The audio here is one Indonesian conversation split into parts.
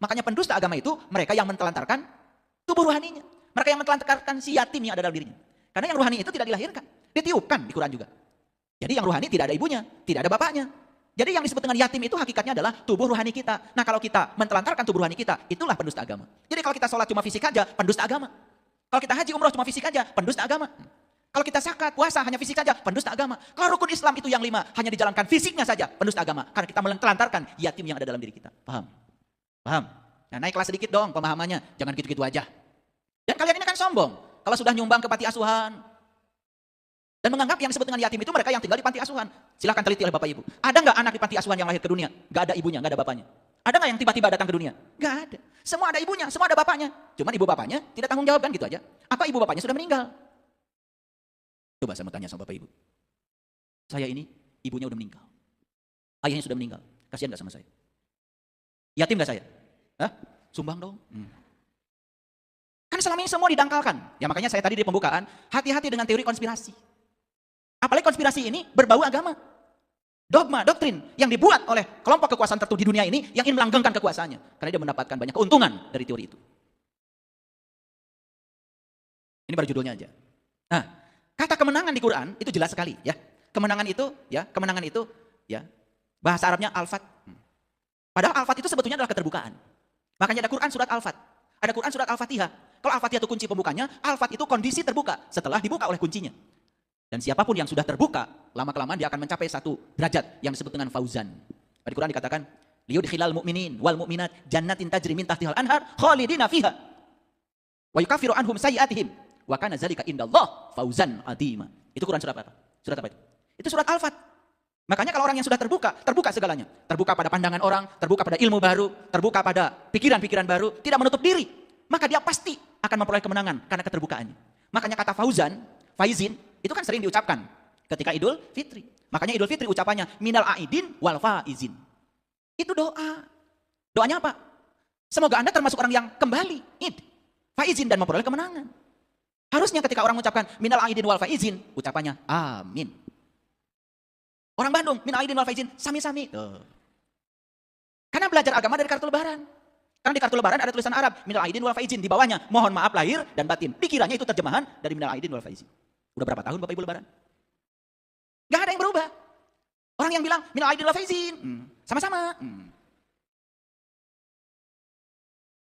Makanya pendusta agama itu mereka yang mentelantarkan tubuh rohaninya. Mereka yang mentelantarkan si yatim yang ada dalam dirinya. Karena yang rohani itu tidak dilahirkan, ditiupkan di Quran juga. Jadi yang rohani tidak ada ibunya, tidak ada bapaknya. Jadi yang disebut dengan yatim itu hakikatnya adalah tubuh rohani kita. Nah kalau kita mentelantarkan tubuh rohani kita, itulah pendusta agama. Jadi kalau kita sholat cuma fisik aja, pendusta agama. Kalau kita haji umroh cuma fisik aja, pendusta agama. Kalau kita zakat, puasa hanya fisik saja, pendusta agama. Kalau rukun Islam itu yang 5, hanya dijalankan fisiknya saja, pendusta agama. Karena kita menelantarkan yatim yang ada dalam diri kita. Paham? Paham? Nah naik kelas sedikit dong pemahamannya, jangan gitu-gitu aja. Dan kalian ini kan sombong. Kalau sudah nyumbang ke panti asuhan, dan menganggap yang disebut dengan yatim itu mereka yang tinggal di panti asuhan. Silahkan teliti oleh Bapak Ibu. Ada nggak anak di panti asuhan yang lahir ke dunia? Nggak ada ibunya, nggak ada bapaknya. Ada nggak yang tiba-tiba datang ke dunia? Nggak ada. Semua ada ibunya, semua ada bapaknya. Cuman ibu bapaknya tidak tanggung jawab kan gitu aja. Apa ibu bapaknya sudah meninggal? Coba saya mau tanya sama Bapak Ibu. Saya ini ibunya udah meninggal. Ayahnya sudah meninggal. Kasihan nggak sama saya? Yatim nggak saya? Hah? Sumbang dong. Kan selama ini semua didangkalkan. Ya makanya saya tadi di pembukaan, hati-hati dengan teori konspirasi. Apalagi konspirasi ini berbau agama. Dogma, doktrin yang dibuat oleh kelompok kekuasaan tertentu di dunia ini yang ingin melanggengkan kekuasaannya. Karena dia mendapatkan banyak keuntungan dari teori itu. Ini baru judulnya aja. Nah, kata kemenangan di Quran itu jelas sekali ya. Kemenangan itu ya bahasa Arabnya al-fat. Padahal al-fat itu sebetulnya adalah keterbukaan. Makanya ada Quran surat al-fat. Ada Quran surat Al-Fatihah. Kalau Al-Fatihah itu kunci pembukanya, al-fat itu kondisi terbuka setelah dibuka oleh kuncinya. Dan siapapun yang sudah terbuka, lama-kelamaan dia akan mencapai satu derajat yang disebut dengan fauzan. Di Quran dikatakan, liyudkhilal mu'minin wal mu'minat jannatin tajri min tahtihal anhar khalidina fiha wa yukaffiru anhum sayyi'atihim wa kana zalika indallah fauzan azima. Itu Quran surat apa? Surat apa itu? Itu surat Al-Fat. Makanya kalau orang yang sudah terbuka, terbuka segalanya. Terbuka pada pandangan orang, terbuka pada ilmu baru, terbuka pada pikiran-pikiran baru, tidak menutup diri. Maka dia pasti akan memperoleh kemenangan karena keterbukaannya. Makanya kata fauzan, faizin, itu kan sering diucapkan ketika Idul Fitri. Makanya Idul Fitri ucapannya minal aidin wal faizin. Itu doa. Doanya apa? Semoga Anda termasuk orang yang kembali id, faizin dan memperoleh kemenangan. Harusnya ketika orang mengucapkan minal aidin wal faizin, ucapannya amin. Orang Bandung, minal aidin wal faizin, sami-sami. Karena belajar agama dari kartu lebaran. Karena di kartu lebaran ada tulisan Arab, minal aidin wal faizin, di bawahnya mohon maaf lahir dan batin. Dikiranya itu terjemahan dari minal aidin wal faizin. Udah berapa tahun Bapak Ibu lebaran? Gak ada yang berubah. Orang yang bilang minal aidin wal faizin, sama-sama.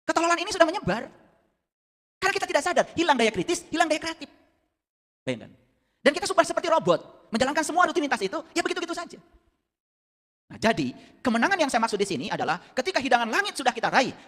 Ketololan ini sudah menyebar. Karena kita tidak sadar, hilang daya kritis, hilang daya kreatif. Bayangkan. Dan kita sudah seperti robot, menjalankan semua rutinitas itu, ya begitu-begitu saja. Nah, jadi kemenangan yang saya maksud di sini adalah ketika hidangan langit sudah kita raih,